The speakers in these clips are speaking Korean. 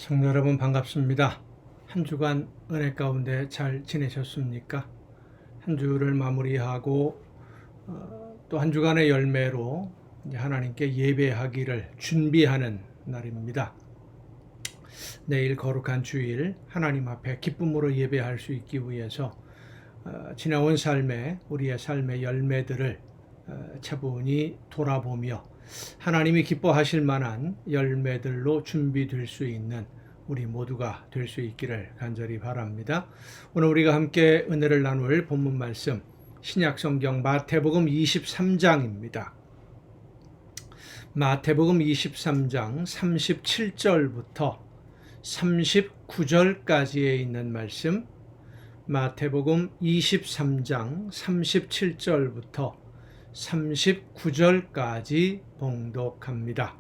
성도 여러분 반갑습니다. 한 주간 은혜 가운데 잘 지내셨습니까? 한 주를 마무리하고 또 한 주간의 열매로 하나님께 예배하기를 준비하는 날입니다. 내일 거룩한 주일 하나님 앞에 기쁨으로 예배할 수 있기 위해서 지나온 우리의 삶의 열매들을 차분히 돌아보며 하나님이 기뻐하실 만한 열매들로 준비될 수 있는 우리 모두가 될 수 있기를 간절히 바랍니다. 오늘 우리가 함께 은혜를 나눌 본문 말씀 신약성경 마태복음 23장입니다. 마태복음 23장 37절부터 39절까지에 있는 말씀, 마태복음 23장 37절부터 39절까지 봉독합니다.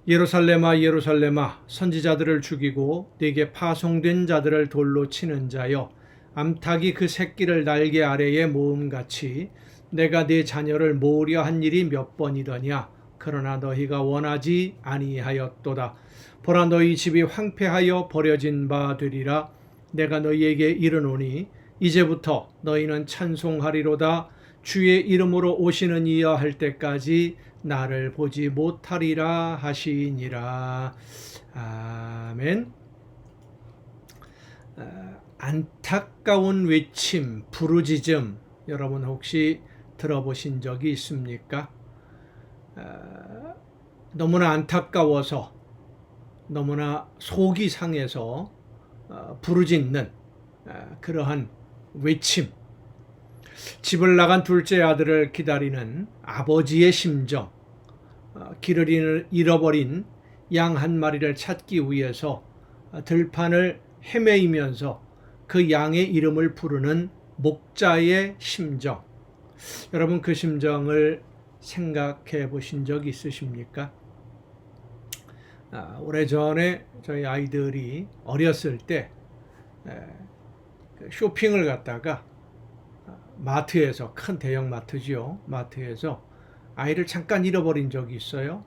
예루살렘아 예루살렘아 선지자들을 죽이고 네게 파송된 자들을 돌로 치는 자여, 암탉이 그 새끼를 날개 아래에 모음같이 내가 네 자녀를 모으려 한 일이 몇 번이더냐. 그러나 너희가 원하지 아니하였도다. 보라, 너희 집이 황폐하여 버려진 바 되리라. 내가 너희에게 이르노니 이제부터 너희는 찬송하리로다. 주의 이름으로 오시는 이여 할 때까지 나를 보지 못하리라 하시니라. 아멘. 안타까운 외침, 부르짖음, 여러분 혹시 들어보신 적이 있습니까? 너무나 안타까워서, 너무나 속이 상해서 부르짖는 그러한 외침, 집을 나간 둘째 아들을 기다리는 아버지의 심정, 길을 잃어버린 양 한 마리를 찾기 위해서 들판을 헤매이면서 그 양의 이름을 부르는 목자의 심정, 여러분 그 심정을 생각해 보신 적 있으십니까? 오래전에 저희 아이들이 어렸을 때 쇼핑을 갔다가 마트에서, 큰 대형 마트지요, 마트에서 아이를 잠깐 잃어버린 적이 있어요.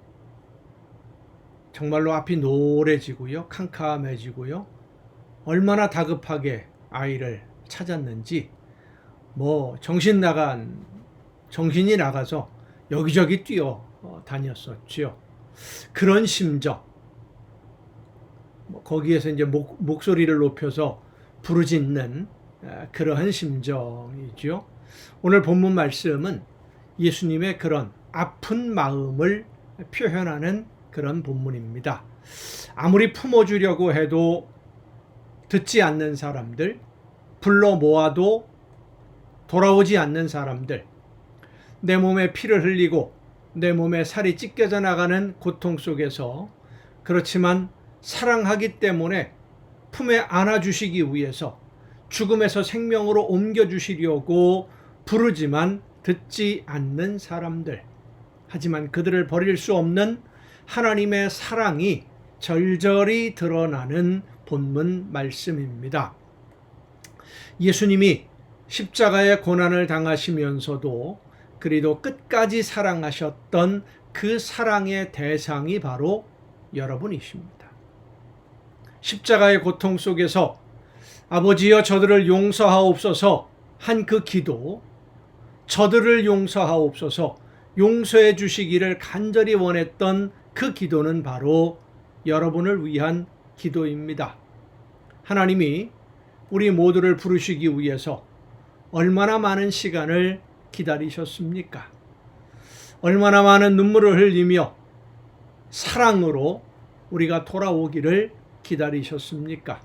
정말로 앞이 노래지고요, 캄캄해지고요, 얼마나 다급하게 아이를 찾았는지 정신이 나가서 여기저기 뛰어 다녔었죠. 그런 심정, 거기에서 이제 목소리를 높여서 부르짖는 그러한 심정이죠. 오늘 본문 말씀은 예수님의 그런 아픈 마음을 표현하는 그런 본문입니다. 아무리 품어주려고 해도 듣지 않는 사람들, 불러 모아도 돌아오지 않는 사람들, 내 몸에 피를 흘리고 내 몸에 살이 찢겨져 나가는 고통 속에서, 그렇지만 사랑하기 때문에 품에 안아주시기 위해서 죽음에서 생명으로 옮겨주시려고 부르지만 듣지 않는 사람들, 하지만 그들을 버릴 수 없는 하나님의 사랑이 절절히 드러나는 본문 말씀입니다. 예수님이 십자가의 고난을 당하시면서도 그래도 끝까지 사랑하셨던 그 사랑의 대상이 바로 여러분이십니다. 십자가의 고통 속에서 아버지여 저들을 용서하옵소서 한 그 기도, 저들을 용서하옵소서 용서해 주시기를 간절히 원했던 그 기도는 바로 여러분을 위한 기도입니다. 하나님이 우리 모두를 부르시기 위해서 얼마나 많은 시간을 기다리셨습니까? 얼마나 많은 눈물을 흘리며 사랑으로 우리가 돌아오기를 기다리셨습니까?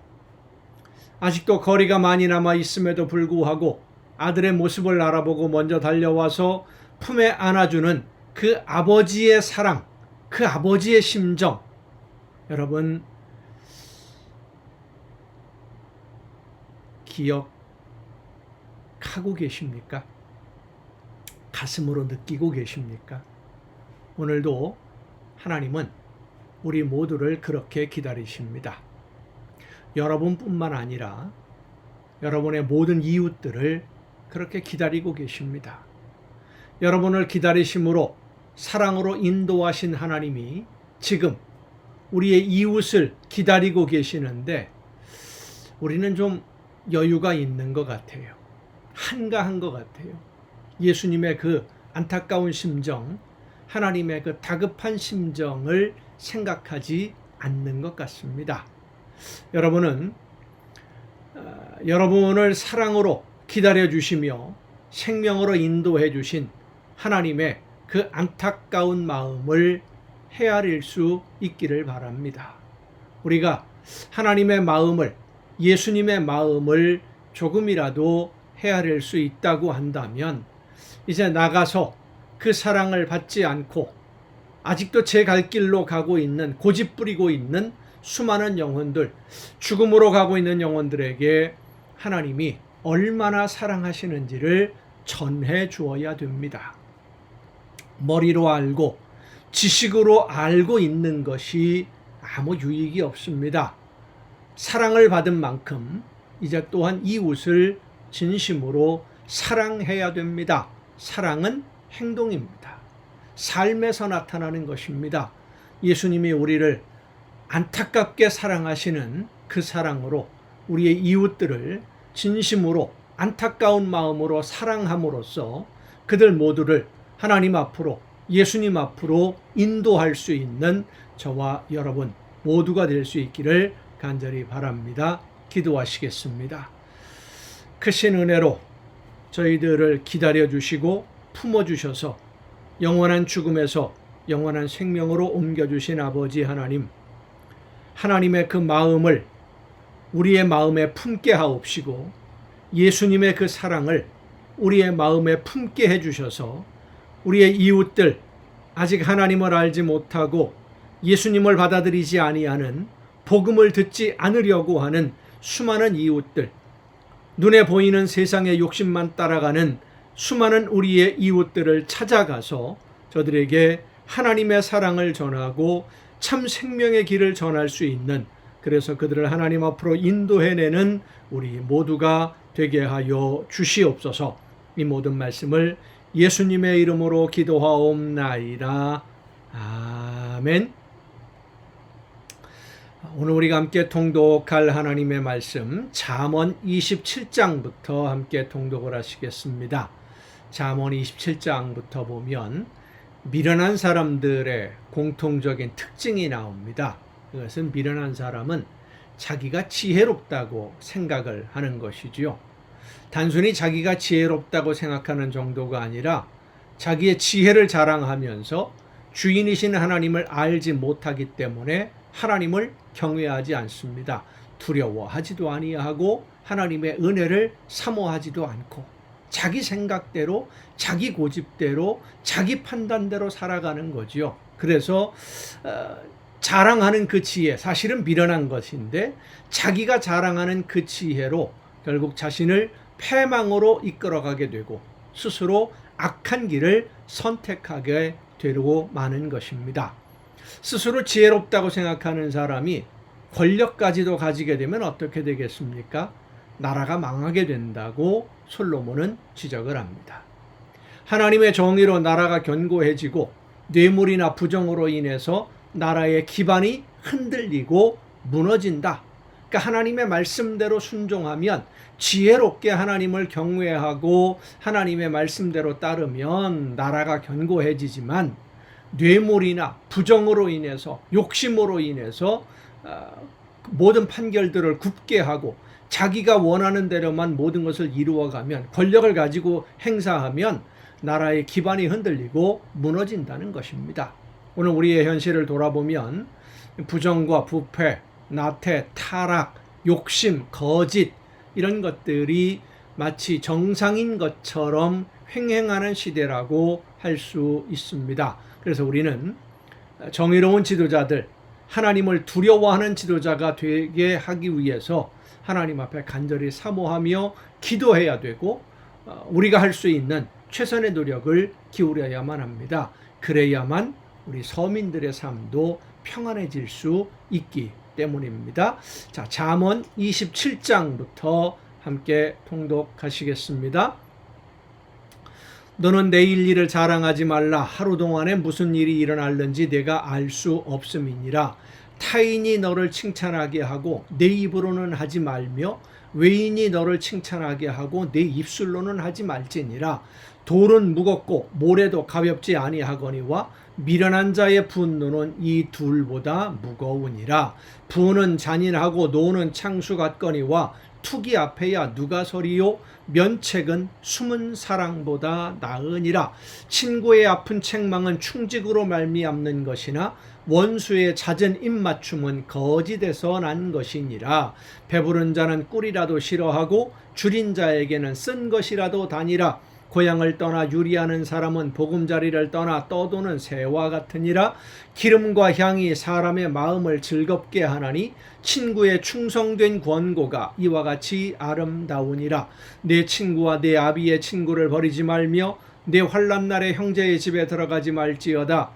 아직도 거리가 많이 남아 있음에도 불구하고 아들의 모습을 알아보고 먼저 달려와서 품에 안아주는 그 아버지의 사랑, 그 아버지의 심정, 여러분 기억하고 계십니까? 가슴으로 느끼고 계십니까? 오늘도 하나님은 우리 모두를 그렇게 기다리십니다. 여러분뿐만 아니라 여러분의 모든 이웃들을 그렇게 기다리고 계십니다. 여러분을 기다리심으로 사랑으로 인도하신 하나님이 지금 우리의 이웃을 기다리고 계시는데 우리는 좀 여유가 있는 것 같아요. 한가한 것 같아요. 예수님의 그 안타까운 심정, 하나님의 그 다급한 심정을 생각하지 않는 것 같습니다. 여러분은 여러분을 사랑으로 기다려 주시며 생명으로 인도해 주신 하나님의 그 안타까운 마음을 헤아릴 수 있기를 바랍니다. 우리가 하나님의 마음을, 예수님의 마음을 조금이라도 헤아릴 수 있다고 한다면 이제 나가서 그 사랑을 받지 않고 아직도 제 갈 길로 가고 있는, 고집 부리고 있는 수많은 영혼들, 죽음으로 가고 있는 영혼들에게 하나님이 얼마나 사랑하시는지를 전해 주어야 됩니다. 머리로 알고 지식으로 알고 있는 것이 아무 유익이 없습니다. 사랑을 받은 만큼 이제 또한 이웃을 진심으로 사랑해야 됩니다. 사랑은 행동입니다. 삶에서 나타나는 것입니다. 예수님이 우리를 안타깝게 사랑하시는 그 사랑으로 우리의 이웃들을 진심으로 안타까운 마음으로 사랑함으로써 그들 모두를 하나님 앞으로, 예수님 앞으로 인도할 수 있는 저와 여러분 모두가 될 수 있기를 간절히 바랍니다. 기도하시겠습니다. 크신 은혜로 저희들을 기다려 주시고 품어 주셔서 영원한 죽음에서 영원한 생명으로 옮겨주신 아버지 하나님, 하나님의 그 마음을 우리의 마음에 품게 하옵시고 예수님의 그 사랑을 우리의 마음에 품게 해주셔서 우리의 이웃들, 아직 하나님을 알지 못하고 예수님을 받아들이지 아니하는, 복음을 듣지 않으려고 하는 수많은 이웃들, 눈에 보이는 세상의 욕심만 따라가는 수많은 우리의 이웃들을 찾아가서 저들에게 하나님의 사랑을 전하고 참 생명의 길을 전할 수 있는, 그래서 그들을 하나님 앞으로 인도해내는 우리 모두가 되게 하여 주시옵소서. 이 모든 말씀을 예수님의 이름으로 기도하옵나이다. 아멘. 오늘 우리가 함께 통독할 하나님의 말씀 잠언 27장부터 함께 통독을 하시겠습니다. 잠언 27장부터 보면 미련한 사람들의 공통적인 특징이 나옵니다. 그것은 미련한 사람은 자기가 지혜롭다고 생각을 하는 것이지요. 단순히 자기가 지혜롭다고 생각하는 정도가 아니라 자기의 지혜를 자랑하면서 주인이신 하나님을 알지 못하기 때문에 하나님을 경외하지 않습니다. 두려워하지도 아니하고 하나님의 은혜를 사모하지도 않고 자기 생각대로, 자기 고집대로, 자기 판단대로 살아가는 거지요. 그래서 자랑하는 그 지혜, 사실은 미련한 것인데 자기가 자랑하는 그 지혜로 결국 자신을 패망으로 이끌어가게 되고 스스로 악한 길을 선택하게 되고 마는 것입니다. 스스로 지혜롭다고 생각하는 사람이 권력까지도 가지게 되면 어떻게 되겠습니까? 나라가 망하게 된다고 솔로몬은 지적을 합니다. 하나님의 정의로 나라가 견고해지고 뇌물이나 부정으로 인해서 나라의 기반이 흔들리고 무너진다. 그러니까 하나님의 말씀대로 순종하면, 지혜롭게 하나님을 경외하고 하나님의 말씀대로 따르면 나라가 견고해지지만 뇌물이나 부정으로 인해서, 욕심으로 인해서 모든 판결들을 굽게 하고 자기가 원하는 대로만 모든 것을 이루어가면, 권력을 가지고 행사하면 나라의 기반이 흔들리고 무너진다는 것입니다. 오늘 우리의 현실을 돌아보면 부정과 부패, 나태, 타락, 욕심, 거짓 이런 것들이 마치 정상인 것처럼 횡행하는 시대라고 할 수 있습니다. 그래서 우리는 정의로운 지도자들, 하나님을 두려워하는 지도자가 되게 하기 위해서 하나님 앞에 간절히 사모하며 기도해야 되고 우리가 할 수 있는 최선의 노력을 기울여야만 합니다. 그래야만 우리 서민들의 삶도 평안해질 수 있기 때문입니다. 자, 잠언 27장부터 함께 통독하시겠습니다. 너는 내일 일을 자랑하지 말라. 하루 동안에 무슨 일이 일어날는지 내가 알 수 없음이니라. 타인이 너를 칭찬하게 하고 내 입으로는 하지 말며 외인이 너를 칭찬하게 하고 내 입술로는 하지 말지니라. 돌은 무겁고 모래도 가볍지 아니하거니와 미련한 자의 분노는 이 둘보다 무거우니라. 분은 잔인하고 노는 창수 같거니와 투기 앞에야 누가 서리요? 면책은 숨은 사랑보다 나으니라. 친구의 아픈 책망은 충직으로 말미암는 것이나 원수의 잦은 입맞춤은 거짓에서 난 것이니라. 배부른 자는 꿀이라도 싫어하고 줄인 자에게는 쓴 것이라도 다니라. 고향을 떠나 유리하는 사람은 보금자리를 떠나 떠도는 새와 같으니라. 기름과 향이 사람의 마음을 즐겁게 하나니 친구의 충성된 권고가 이와 같이 아름다우니라. 내 친구와 내 아비의 친구를 버리지 말며 내 환난 날에 형제의 집에 들어가지 말지어다.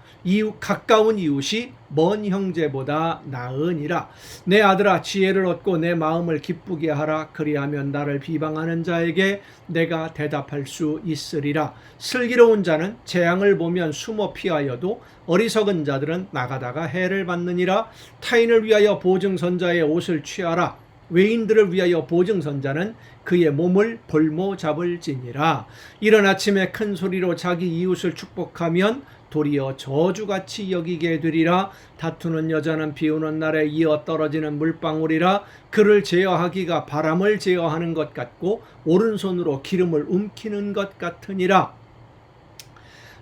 가까운 이웃이 먼 형제보다 나으니라. 내 아들아, 지혜를 얻고 내 마음을 기쁘게 하라. 그리하면 나를 비방하는 자에게 내가 대답할 수 있으리라. 슬기로운 자는 재앙을 보면 숨어 피하여도 어리석은 자들은 나가다가 해를 받느니라. 타인을 위하여 보증선자의 옷을 취하라. 외인들을 위하여 보증선자는 그의 몸을 볼모 잡을지니라. 이른 아침에 큰 소리로 자기 이웃을 축복하면 도리어 저주같이 여기게 되리라. 다투는 여자는 비오는 날에 이어 떨어지는 물방울이라. 그를 제어하기가 바람을 제어하는 것 같고 오른손으로 기름을 움키는 것 같으니라.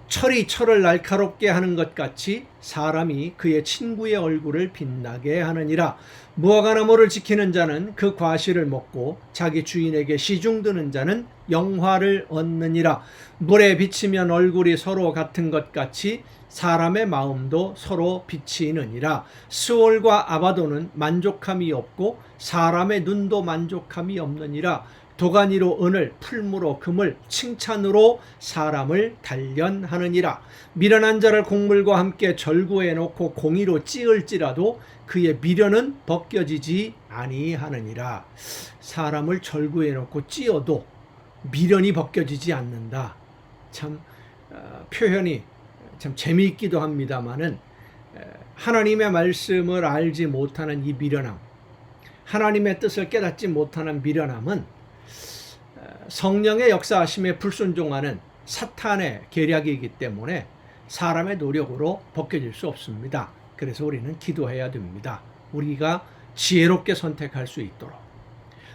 철이 철을 날카롭게 하는 것 같이 사람이 그의 친구의 얼굴을 빛나게 하느니라. 무화과나무를 지키는 자는 그 과실을 먹고 자기 주인에게 시중드는 자는 영화를 얻느니라. 물에 비치면 얼굴이 서로 같은 것 같이 사람의 마음도 서로 비치느니라. 스올과 아바도는 만족함이 없고 사람의 눈도 만족함이 없느니라. 도가니로 은을, 풀무로 금을, 칭찬으로 사람을 단련하느니라. 미련한 자를 곡물과 함께 절구해 놓고 공의로 찌을지라도 그의 미련은 벗겨지지 아니하느니라. 사람을 절구해 놓고 찌어도 미련이 벗겨지지 않는다. 참 표현이 참 재미있기도 합니다마는 하나님의 말씀을 알지 못하는 이 미련함, 하나님의 뜻을 깨닫지 못하는 미련함은 성령의 역사하심에 불순종하는 사탄의 계략이기 때문에 사람의 노력으로 벗겨질 수 없습니다. 그래서 우리는 기도해야 됩니다. 우리가 지혜롭게 선택할 수 있도록.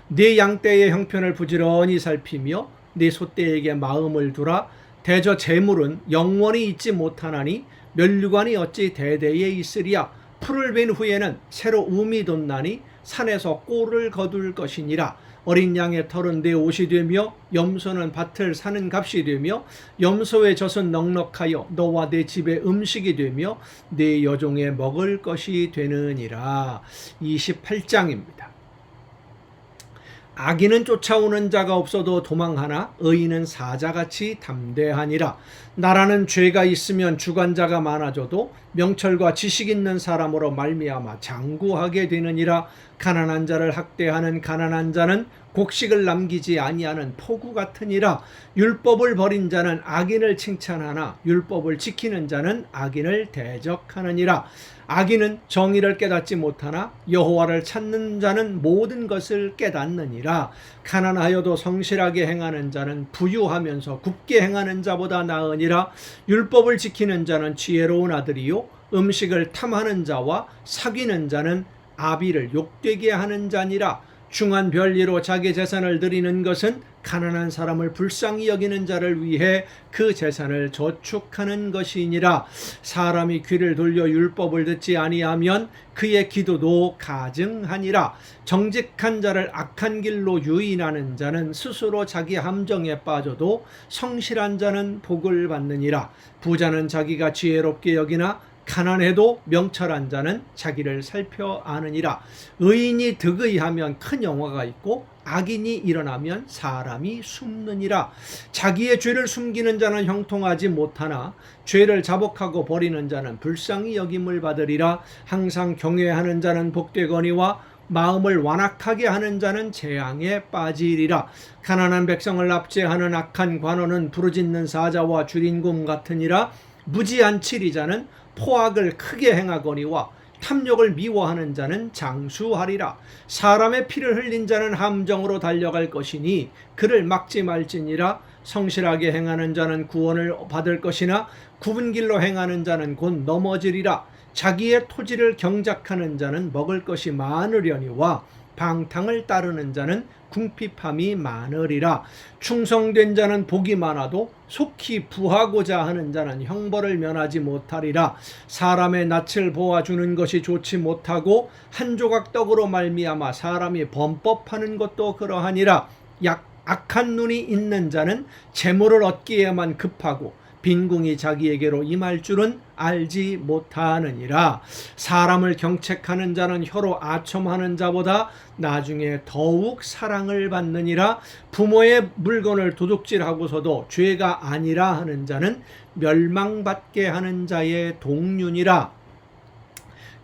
네 양떼의 형편을 부지런히 살피며 네 소떼에게 마음을 두라. 대저 재물은 영원히 있지 못하나니 면류관이 어찌 대대에 있으리야. 풀을 벤 후에는 새로 움이 돋나니 산에서 꼴을 거둘 것이니라. 어린 양의 털은 내 옷이 되며 염소는 밭을 사는 값이 되며 염소의 젖은 넉넉하여 너와 내 집의 음식이 되며 내 여종의 먹을 것이 되느니라. 28장입니다. 악인은 쫓아오는 자가 없어도 도망하나 의인은 사자같이 담대하니라. 나라는 죄가 있으면 주관자가 많아져도 명철과 지식 있는 사람으로 말미암아 장구하게 되느니라. 가난한 자를 학대하는 가난한 자는 곡식을 남기지 아니하는 포구 같으니라. 율법을 버린 자는 악인을 칭찬하나 율법을 지키는 자는 악인을 대적하느니라. 악인은 정의를 깨닫지 못하나 여호와를 찾는 자는 모든 것을 깨닫느니라. 가난하여도 성실하게 행하는 자는 부유하면서 굽게 행하는 자보다 나으니라. 율법을 지키는 자는 지혜로운 아들이요 음식을 탐하는 자와 사귀는 자는 아비를 욕되게 하는 자니라. 중한 별리로 자기 재산을 드리는 것은 가난한 사람을 불쌍히 여기는 자를 위해 그 재산을 저축하는 것이니라. 사람이 귀를 돌려 율법을 듣지 아니하면 그의 기도도 가증하니라. 정직한 자를 악한 길로 유인하는 자는 스스로 자기 함정에 빠져도 성실한 자는 복을 받느니라. 부자는 자기가 지혜롭게 여기나 가난해도 명철한 자는 자기를 살펴 아느니라. 의인이 득의하면 큰 영화가 있고 악인이 일어나면 사람이 숨느니라. 자기의 죄를 숨기는 자는 형통하지 못하나 죄를 자복하고 버리는 자는 불쌍히 여김을 받으리라. 항상 경외하는 자는 복되거니와 마음을 완악하게 하는 자는 재앙에 빠지리라. 가난한 백성을 납제하는 악한 관원은 부르짖는 사자와 줄인 곰 같으니라. 무지한 치리자는 포악을 크게 행하거니와 탐욕을 미워하는 자는 장수하리라. 사람의 피를 흘린 자는 함정으로 달려갈 것이니 그를 막지 말지니라. 성실하게 행하는 자는 구원을 받을 것이나 굽은 길로 행하는 자는 곧 넘어지리라. 자기의 토지를 경작하는 자는 먹을 것이 많으려니와 방탕을 따르는 자는 궁핍함이 많으리라. 충성된 자는 복이 많아도 속히 부하고자 하는 자는 형벌을 면하지 못하리라. 사람의 낯을 보아주는 것이 좋지 못하고 한 조각 떡으로 말미암아 사람이 범법하는 것도 그러하니라. 악한 눈이 있는 자는 재물을 얻기에만 급하고 빈궁이 자기에게로 임할 줄은 알지 못하느니라. 사람을 경책하는 자는 혀로 아첨하는 자보다 나중에 더욱 사랑을 받느니라. 부모의 물건을 도둑질하고서도 죄가 아니라 하는 자는 멸망받게 하는 자의 동륜이라.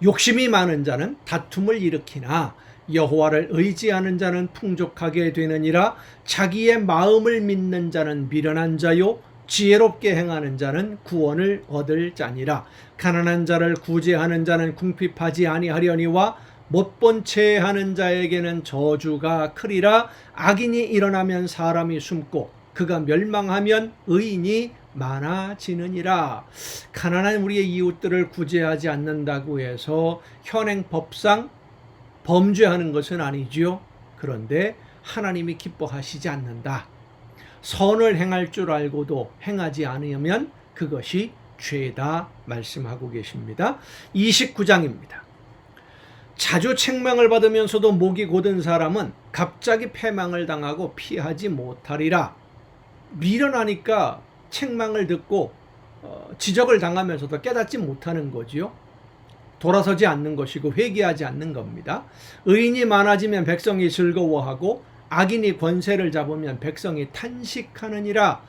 욕심이 많은 자는 다툼을 일으키나 여호와를 의지하는 자는 풍족하게 되느니라. 자기의 마음을 믿는 자는 미련한 자요 지혜롭게 행하는 자는 구원을 얻을 자니라. 가난한 자를 구제하는 자는 궁핍하지 아니하려니와 못본 채 하는 자에게는 저주가 크리라. 악인이 일어나면 사람이 숨고 그가 멸망하면 의인이 많아지느니라. 가난한 우리의 이웃들을 구제하지 않는다고 해서 현행법상 범죄하는 것은 아니지요. 그런데 하나님이 기뻐하시지 않는다. 선을 행할 줄 알고도 행하지 않으면 그것이 죄다 말씀하고 계십니다. 29장입니다. 자주 책망을 받으면서도 목이 곧은 사람은 갑자기 패망을 당하고 피하지 못하리라. 미련하니까 책망을 듣고 지적을 당하면서도 깨닫지 못하는 거지요. 돌아서지 않는 것이고 회개하지 않는 겁니다. 의인이 많아지면 백성이 즐거워하고 악인이 권세를 잡으면 백성이 탄식하느니라.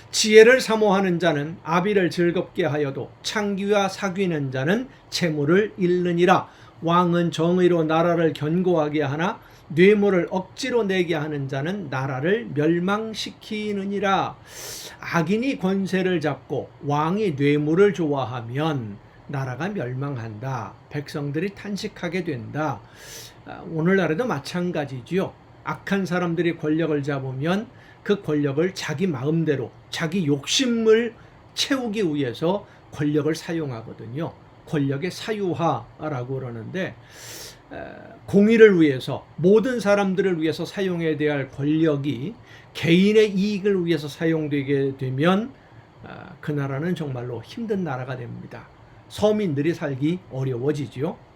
지혜를 사모하는 자는 아비를 즐겁게 하여도 창기와 사귀는 자는 재물을 잃느니라. 왕은 정의로 나라를 견고하게 하나 뇌물을 억지로 내게 하는 자는 나라를 멸망시키느니라. 악인이 권세를 잡고 왕이 뇌물을 좋아하면 나라가 멸망한다. 백성들이 탄식하게 된다. 오늘날에도 마찬가지지요. 악한 사람들이 권력을 잡으면 그 권력을 자기 마음대로 자기 욕심을 채우기 위해서 권력을 사용하거든요. 권력의 사유화라고 그러는데 공의를 위해서 모든 사람들을 위해서 사용해야 될 권력이 개인의 이익을 위해서 사용되게 되면 그 나라는 정말로 힘든 나라가 됩니다. 서민들이 살기 어려워지지요.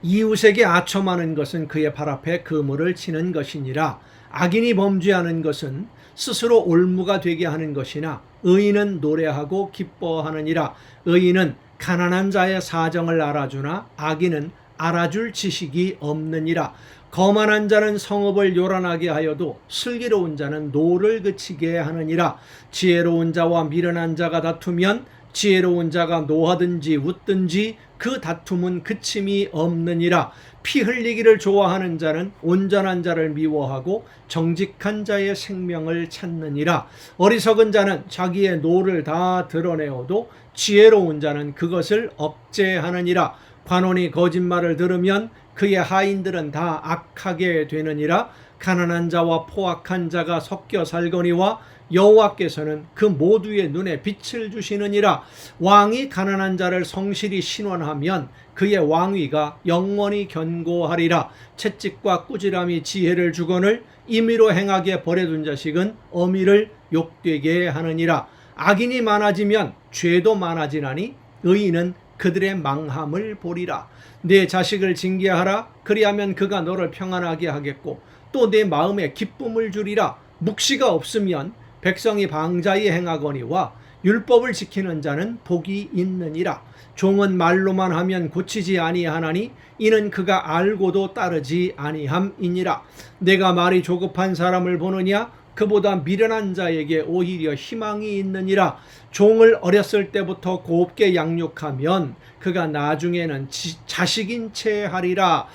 이웃에게 아첨하는 것은 그의 발 앞에 그물을 치는 것이니라. 악인이 범죄하는 것은 스스로 올무가 되게 하는 것이나 의인은 노래하고 기뻐하느니라. 의인은 가난한 자의 사정을 알아주나 악인은 알아줄 지식이 없느니라. 거만한 자는 성읍을 요란하게 하여도 슬기로운 자는 노를 그치게 하느니라. 지혜로운 자와 미련한 자가 다투면 지혜로운 자가 노하든지 웃든지 그 다툼은 그침이 없느니라. 피 흘리기를 좋아하는 자는 온전한 자를 미워하고 정직한 자의 생명을 찾느니라. 어리석은 자는 자기의 노를 다 드러내어도 지혜로운 자는 그것을 억제하느니라. 관원이 거짓말을 들으면 그의 하인들은 다 악하게 되느니라. 가난한 자와 포악한 자가 섞여 살거니와 여호와께서는 그 모두의 눈에 빛을 주시느니라. 왕이 가난한 자를 성실히 신원하면 그의 왕위가 영원히 견고하리라. 채찍과 꾸지람이 지혜를 주거늘 임의로 행하게 버려둔 자식은 어미를 욕되게 하느니라. 악인이 많아지면 죄도 많아지나니 의인은 그들의 망함을 보리라. 내 자식을 징계하라. 그리하면 그가 너를 평안하게 하겠고 또 내 마음에 기쁨을 주리라. 묵시가 없으면 백성이 방자히 행하거니와 율법을 지키는 자는 복이 있느니라. 종은 말로만 하면 고치지 아니하나니 이는 그가 알고도 따르지 아니함이니라. 내가 말이 조급한 사람을 보느냐? 그보다 미련한 자에게 오히려 희망이 있느니라. 종을 어렸을 때부터 곱게 양육하면 그가 나중에는 자식인 채 하리라.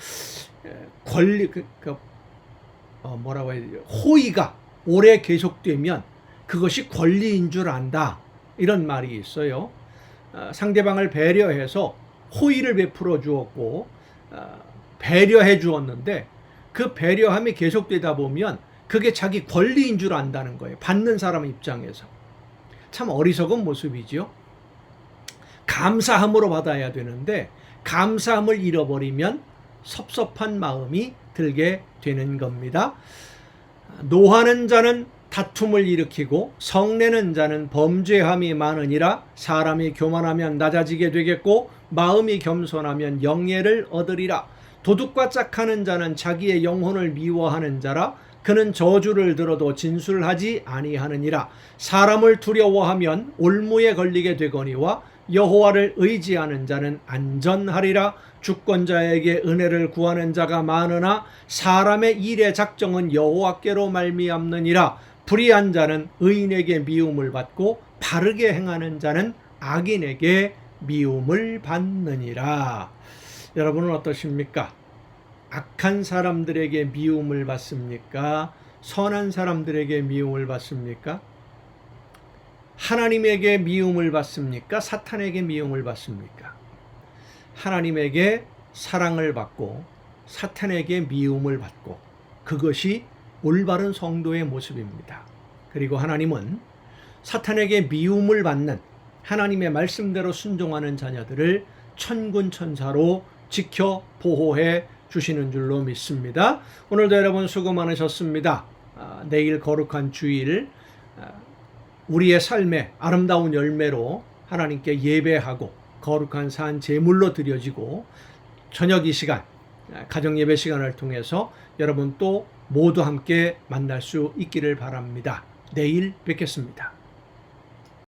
뭐라고 해야 되죠? 호의가 오래 계속되면 그것이 권리인 줄 안다. 이런 말이 있어요. 상대방을 배려해서 호의를 베풀어 주었고 배려해 주었는데 그 배려함이 계속되다 보면 그게 자기 권리인 줄 안다는 거예요. 받는 사람 입장에서. 참 어리석은 모습이지요. 감사함으로 받아야 되는데 감사함을 잃어버리면 섭섭한 마음이 들게 되는 겁니다. 노하는 자는 다툼을 일으키고 성내는 자는 범죄함이 많으니라. 사람이 교만하면 낮아지게 되겠고 마음이 겸손하면 영예를 얻으리라. 도둑과 짝하는 자는 자기의 영혼을 미워하는 자라. 그는 저주를 들어도 진술하지 아니하느니라. 사람을 두려워하면 올무에 걸리게 되거니와 여호와를 의지하는 자는 안전하리라. 주권자에게 은혜를 구하는 자가 많으나 사람의 일의 작정은 여호와께로 말미암느니라. 불의한 자는 의인에게 미움을 받고 바르게 행하는 자는 악인에게 미움을 받느니라. 여러분은 어떠십니까? 악한 사람들에게 미움을 받습니까? 선한 사람들에게 미움을 받습니까? 하나님에게 미움을 받습니까? 사탄에게 미움을 받습니까? 하나님에게 사랑을 받고 사탄에게 미움을 받고, 그것이 올바른 성도의 모습입니다. 그리고 하나님은 사탄에게 미움을 받는, 하나님의 말씀대로 순종하는 자녀들을 천군 천사로 지켜 보호해 주시는 줄로 믿습니다. 오늘도 여러분 수고 많으셨습니다. 내일 거룩한 주일, 우리의 삶의 아름다운 열매로 하나님께 예배하고 거룩한 산 제물로 드려지고, 저녁 이 시간 가정 예배 시간을 통해서 여러분 또 모두 함께 만날 수 있기를 바랍니다. 내일 뵙겠습니다.